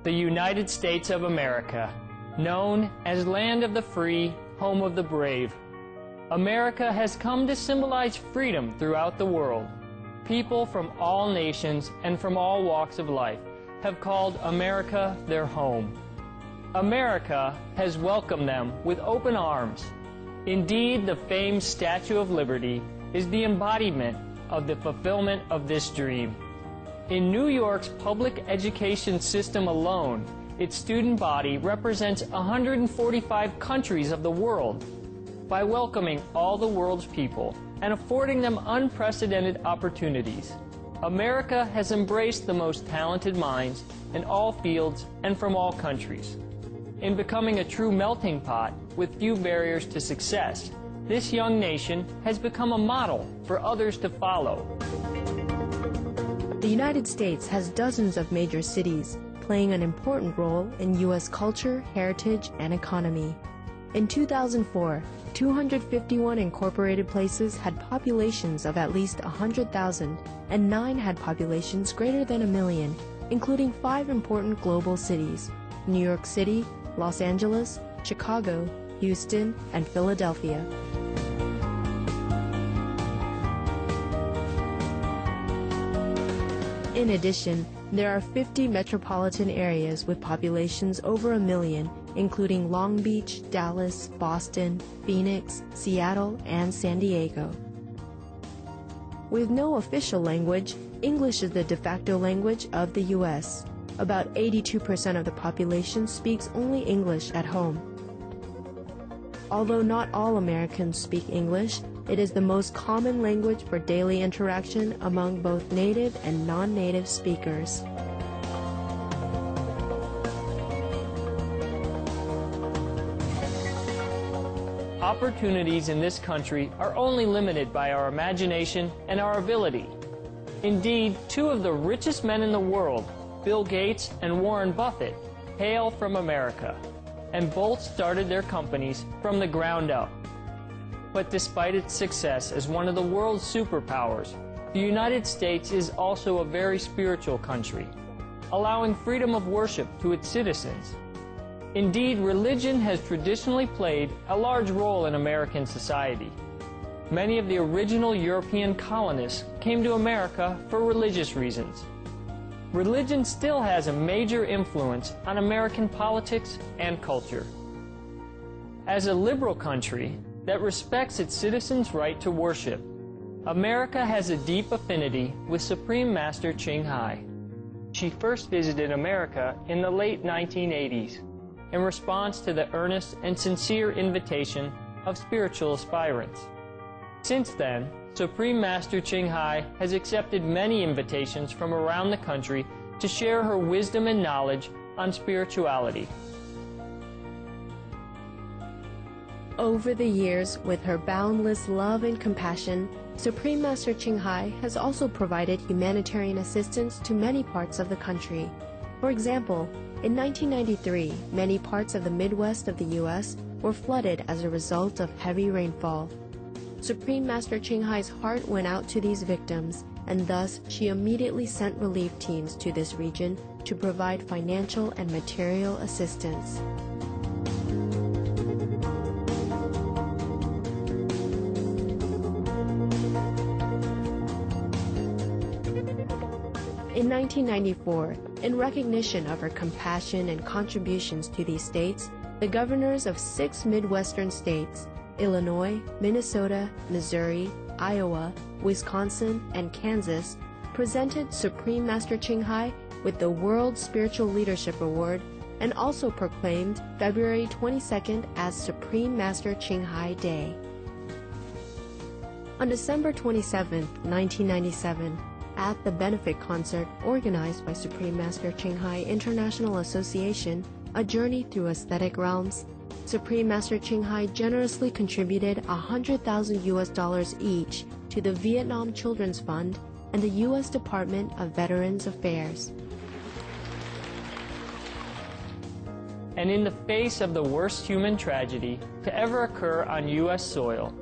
the United States of America, known as land of the free, home of the brave. America has come to symbolize freedom throughout the world. People from all nations and from all walks of life have called America their home. America has welcomed them with open arms. Indeed, the famed Statue of Liberty is the embodiment of the fulfillment of this dream. In New York's public education system alone, its student body represents 145 countries of the world. By welcoming all the world's people and affording them unprecedented opportunities, America has embraced the most talented minds in all fields and from all countries. In becoming a true melting pot with few barriers to success, this young nation has become a model for others to follow. The United States has dozens of major cities, playing an important role in U.S. culture, heritage, and economy. In 2004, 251 incorporated places had populations of at least 100,000, and 9 had populations greater than 1 million, including 5 important global cities: New York City, Los Angeles, Chicago, Houston, and Philadelphia. In addition, there are 50 metropolitan areas with populations over 1 million, including Long Beach, Dallas, Boston, Phoenix, Seattle, and San Diego. With no official language, English is the de facto language of the U.S. About 82% of the population speaks only English at home. Although not all Americans speak English, it is the most common language for daily interaction among both native and non-native speakers. Opportunities in this country are only limited by our imagination and our ability. Indeed, 2 of the richest men in the world, Bill Gates and Warren Buffett, hail from America, and both started their companies from the ground up. But despite its success as one of the world's superpowers, the United States is also a very spiritual country, allowing freedom of worship to its citizens. Indeed, religion has traditionally played a large role in American society. Many of the original European colonists came to America for religious reasons. Religion still has a major influence on American politics and culture. As a liberal country that respects its citizens' right to worship, America has a deep affinity with Supreme Master Ching Hai. She first visited America in the late 1980s in response to the earnest and sincere invitation of spiritual aspirants. Since then, Supreme Master Ching Hai has accepted many invitations from around the country to share her wisdom and knowledge on spirituality. Over the years, with her boundless love and compassion, Supreme Master Ching Hai has also provided humanitarian assistance to many parts of the country. For example, in 1993, many parts of the Midwest of the U.S. were flooded as a result of heavy rainfall. Supreme Master Ching Hai's heart went out to these victims, and thus she immediately sent relief teams to this region to provide financial and material assistance. In 1994, in recognition of her compassion and contributions to these states, the governors of 6 Midwestern states, Illinois, Minnesota, Missouri, Iowa, Wisconsin, and Kansas, presented Supreme Master Ching Hai with the World Spiritual Leadership Award and also proclaimed February 22nd as Supreme Master Ching Hai Day. On December 27, 1997, at the benefit concert organized by Supreme Master Ching Hai International Association, A Journey Through Aesthetic Realms, Supreme Master Ching Hai generously contributed $100,000 each to the Vietnam Children's Fund and the U.S. Department of Veterans Affairs. And in the face of the worst human tragedy to ever occur on U.S. soil,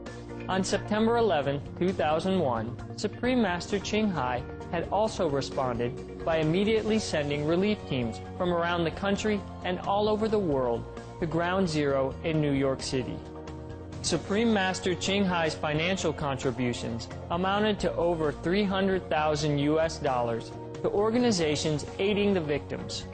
on September 11, 2001, Supreme Master Ching Hai had also responded by immediately sending relief teams from around the country and all over the world to Ground Zero in New York City. Supreme Master Ching Hai's financial contributions amounted to over 300,000 US dollars to organizations aiding the victims.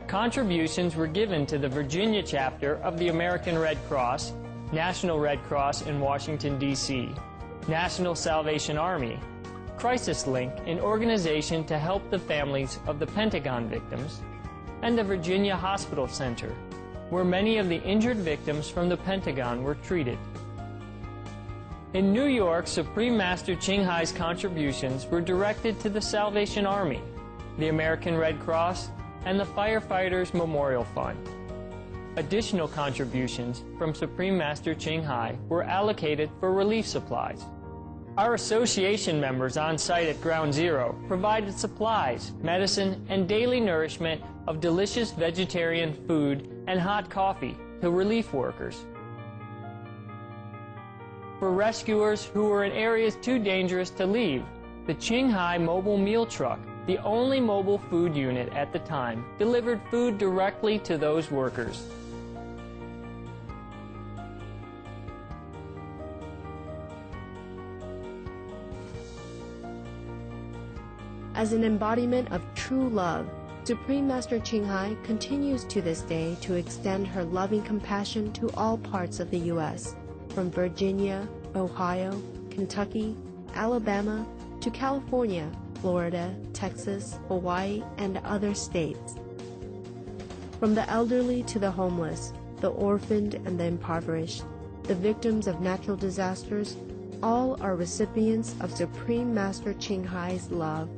Contributions were given to the Virginia chapter of the American Red Cross, National Red Cross in Washington, D.C., National Salvation Army, Crisis Link, an organization to help the families of the Pentagon victims, and the Virginia Hospital Center, where many of the injured victims from the Pentagon were treated. In New York, Supreme Master Ching Hai's contributions were directed to the Salvation Army, the American Red Cross, and the Firefighters Memorial Fund. Additional contributions from Supreme Master Ching Hai were allocated for relief supplies. Our association members on site at Ground Zero provided supplies, medicine, and daily nourishment of delicious vegetarian food and hot coffee to relief workers. For rescuers who were in areas too dangerous to leave, the Ching Hai Mobile Meal Truck, the only mobile food unit at the time, delivered food directly to those workers. As an embodiment of true love, Supreme Master Ching Hai continues to this day to extend her loving compassion to all parts of the U.S., from Virginia, Ohio, Kentucky, Alabama, to California, Florida, Texas, Hawaii, and other states. From the elderly to the homeless, the orphaned and the impoverished, the victims of natural disasters, all are recipients of Supreme Master Ching Hai's love.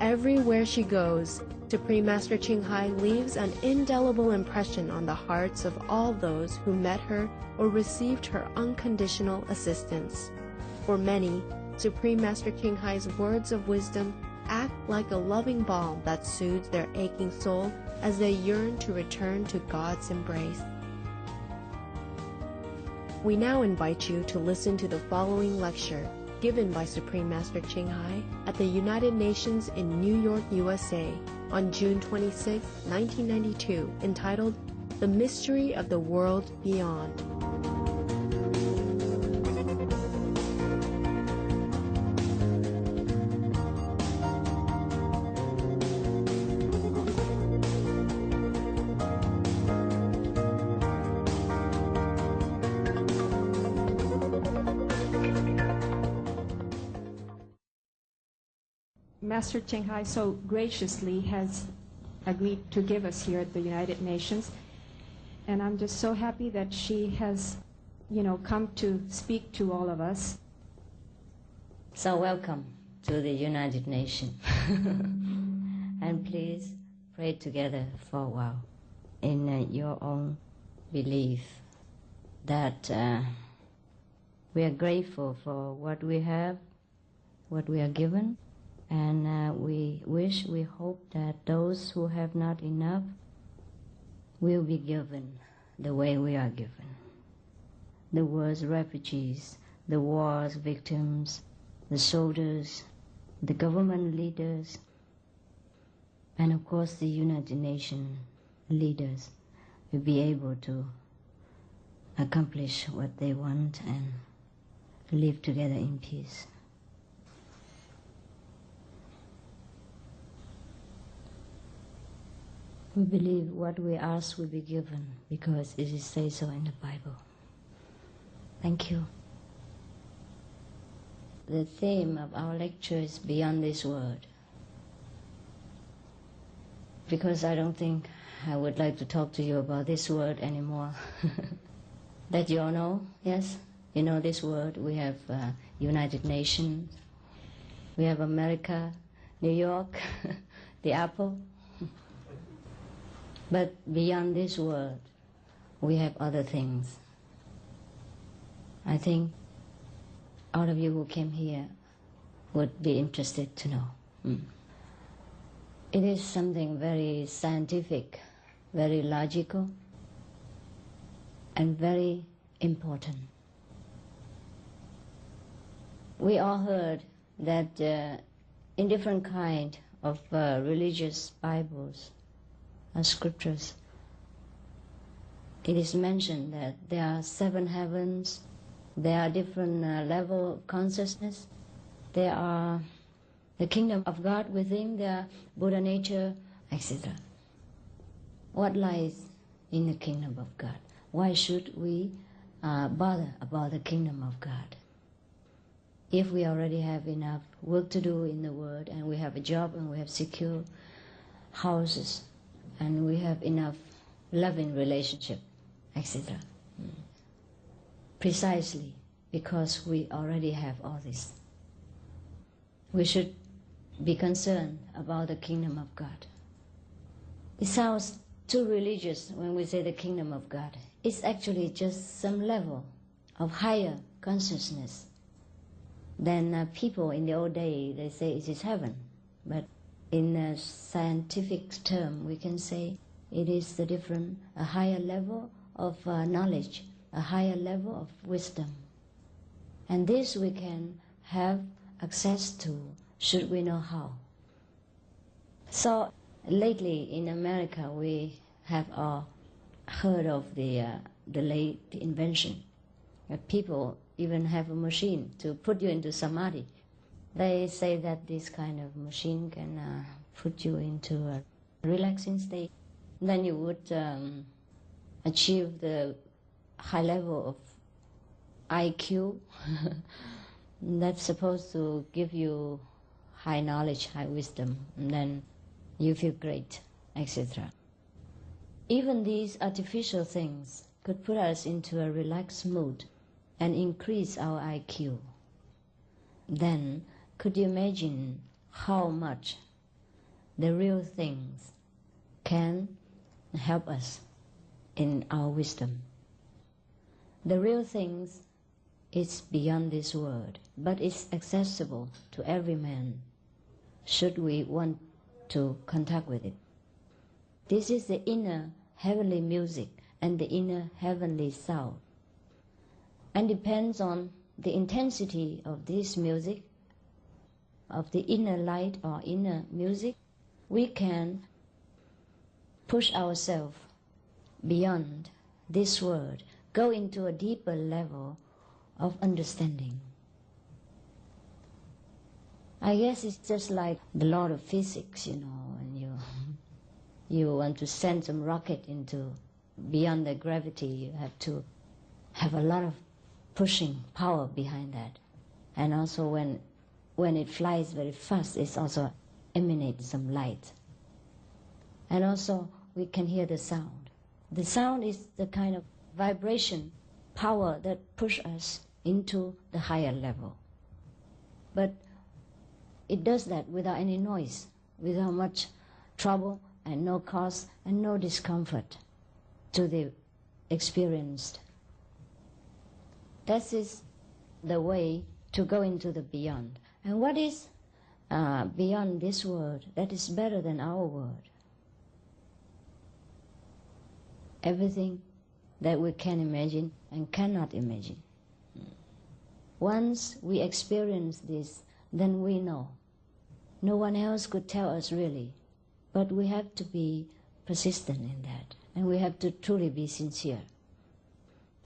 Everywhere she goes, Supreme Master Ching Hai leaves an indelible impression on the hearts of all those who met her or received her unconditional assistance. For many, Supreme Master Ching Hai's words of wisdom act like a loving balm that soothes their aching soul as they yearn to return to God's embrace. We now invite you to listen to the following lecture given by Supreme Master Ching Hai at the United Nations in New York, USA on June 26, 1992, entitled The Mystery of the World Beyond. Master Ching Hai so graciously has agreed to give us here at the United Nations, and I'm just so happy that she has, come to speak to all of us. So welcome to the United Nations. And please pray together for a while in your own belief that we are grateful for what we have, what we are given, and we hope that those who have not enough will be given the way we are given. The world's refugees, the war's victims, the soldiers, the government leaders, and of course the United Nations leaders will be able to accomplish what they want and live together in peace. We believe what we ask will be given because it is said so in the Bible. Thank you. The theme of our lecture is Beyond This World. Because I don't think I would like to talk to you about this world anymore. That you all know, yes? You know this world. We have United Nations. We have America, New York, the apple. But beyond this world, we have other things. I think all of you who came here would be interested to know. It is something very scientific, very logical, and very important. We all heard that in different kind of religious Bibles or scriptures, it is mentioned that there are 7 heavens, there are different level of consciousness, there are the kingdom of God within, there are Buddha nature, etc. What lies in the kingdom of God? Why should we bother about the kingdom of God? If we already have enough work to do in the world, and we have a job, and we have secure houses, and we have enough loving relationship, etc. Precisely because we already have all this, we should be concerned about the kingdom of God. It sounds too religious when we say the kingdom of God. It's actually just some level of higher consciousness than people in the old day, they say it is heaven. But in a scientific term, we can say it is a higher level of knowledge, a higher level of wisdom. And this we can have access to, should we know how. So lately in America, we have all heard of the late invention. People even have a machine to put you into samadhi. They say that this kind of machine can put you into a relaxing state. Then you would achieve the high level of IQ that's supposed to give you high knowledge, high wisdom, and then you feel great, etc. Even these artificial things could put us into a relaxed mood and increase our IQ. Then, could you imagine how much the real things can help us in our wisdom? The real things is beyond this world, but it's accessible to every man, should we want to contact with it. This is the inner heavenly music and the inner heavenly sound, and depends on the intensity of this music, of the inner light or inner music, we can push ourselves beyond this world, go into a deeper level of understanding. I guess it's just like the law of physics, when you want to send some rocket into beyond the gravity, you have to have a lot of pushing power behind that. And also when it flies very fast, it also emanates some light. And also we can hear the sound. The sound is the kind of vibration, power that push us into the higher level. But it does that without any noise, without much trouble and no cost and no discomfort to the experienced. That is the way to go into the beyond. And what is beyond this world that is better than our world? Everything that we can imagine and cannot imagine. Once we experience this, then we know. No one else could tell us really, but we have to be persistent in that, and we have to truly be sincere.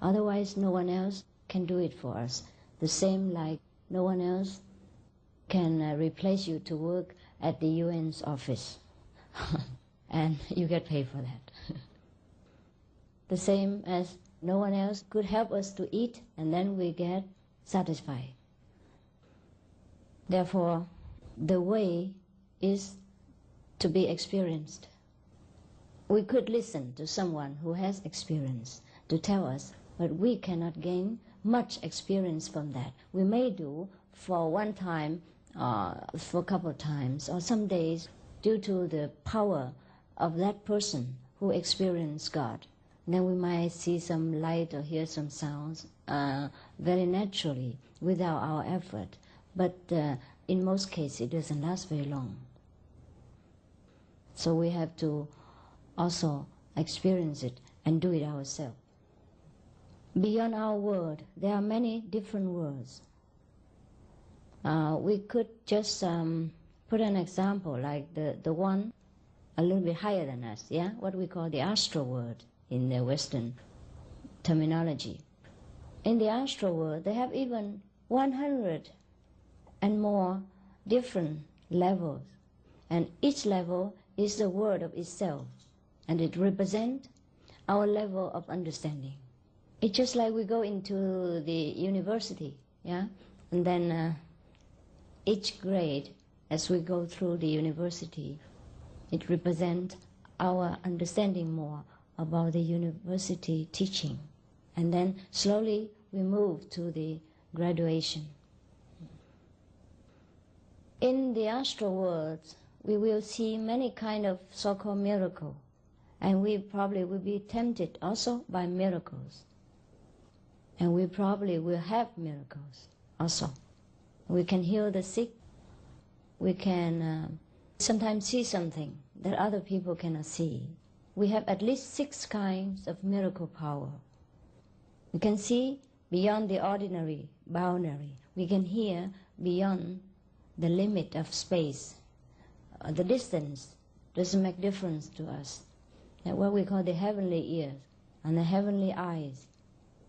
Otherwise, no one else can do it for us. The same like no one else can replace you to work at the UN's office, and you get paid for that. The same as no one else could help us to eat, and then we get satisfied. Therefore, the way is to be experienced. We could listen to someone who has experience to tell us, but we cannot gain much experience from that. We may do for one time, for a couple of times, or some days, due to the power of that person who experienced God. Then we might see some light or hear some sounds very naturally without our effort. But in most cases, it doesn't last very long. So we have to also experience it and do it ourselves. Beyond our world, there are many different worlds. We could just put an example like the one a little bit higher than us, yeah? What we call the astral world in the Western terminology. In the astral world, they have even 100 and more different levels. And each level is the word of itself. And it represents our level of understanding. It's just like we go into the university, yeah? And then each grade, as we go through the university, it represents our understanding more about the university teaching. And then slowly we move to the graduation. In the astral world, we will see many kind of so-called miracles. And we probably will be tempted also by miracles. And we probably will have miracles also. We can heal the sick. We can sometimes see something that other people cannot see. We have at least 6 kinds of miracle power. We can see beyond the ordinary boundary. We can hear beyond the limit of space. The distance doesn't make difference to us. That's what we call the heavenly ears and the heavenly eyes.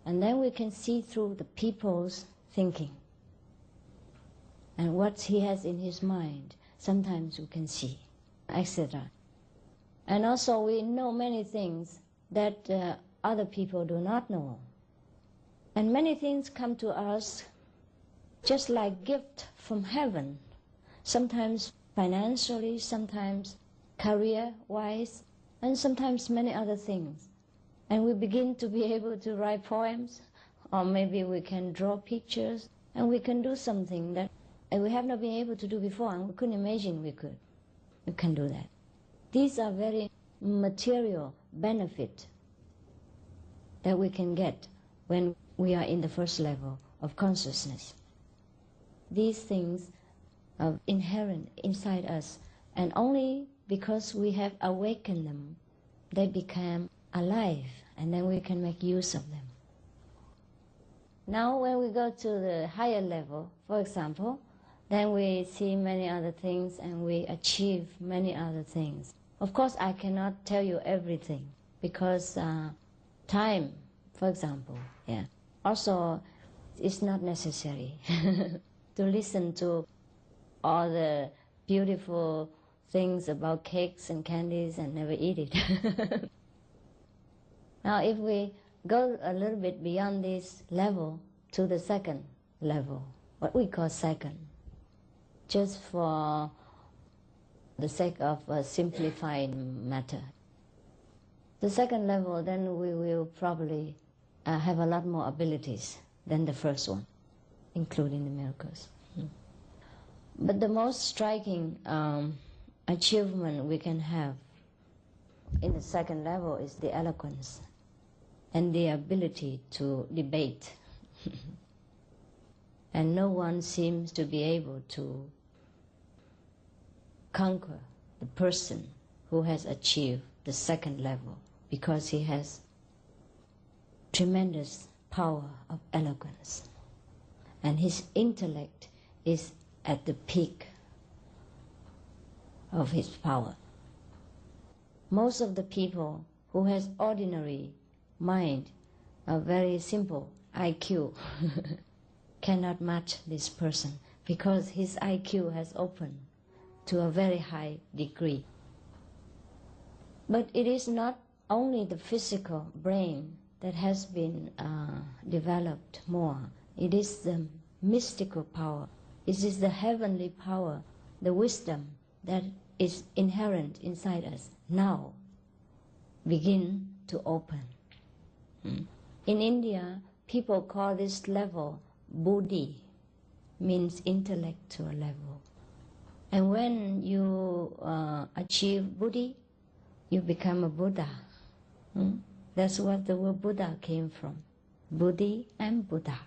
And then we can see through the people's thinking. And what he has in his mind, sometimes we can see, etc. And also we know many things that other people do not know. And many things come to us just like gift from heaven. Sometimes financially, sometimes career-wise, and sometimes many other things. And we begin to be able to write poems, or maybe we can draw pictures, and we can do something that we have not been able to do before, and we couldn't imagine we could. We can do that. These are very material benefit that we can get when we are in the first level of consciousness. These things are inherent inside us, and only because we have awakened them, they become alive, and then we can make use of them. Now when we go to the higher level, for example, then we see many other things and we achieve many other things. Of course, I cannot tell you everything because time, for example, yeah. Also, it's not necessary to listen to all the beautiful things about cakes and candies and never eat it. Now, if we go a little bit beyond this level to the second level, what we call second, just for the sake of a simplified matter. The second level, then we will probably have a lot more abilities than the first one, including the miracles. But the most striking achievement we can have in the second level is the eloquence and the ability to debate. And no one seems to be able to conquer the person who has achieved the second level because he has tremendous power of eloquence. And his intellect is at the peak of his power. Most of the people who has ordinary mind, a very simple IQ, cannot match this person because his IQ has opened to a very high degree. But it is not only the physical brain that has been developed more. It is the mystical power. It is the heavenly power, the wisdom that is inherent inside us now begin to open. In India, people call this level buddhi, means intellectual level. And when you achieve buddhi, you become a Buddha. That's what the word Buddha came from. Buddhi and Buddha.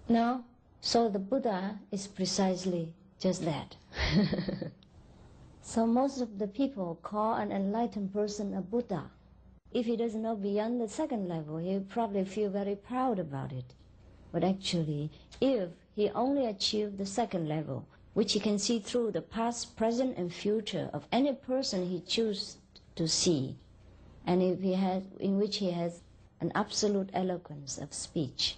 Now, so the Buddha is precisely just that. So most of the people call an enlightened person a Buddha. If he doesn't know beyond the second level, he will probably feel very proud about it. But actually, if he only achieved the second level, which he can see through the past, present, and future of any person he chooses to see, and if he has, in which he has an absolute eloquence of speech,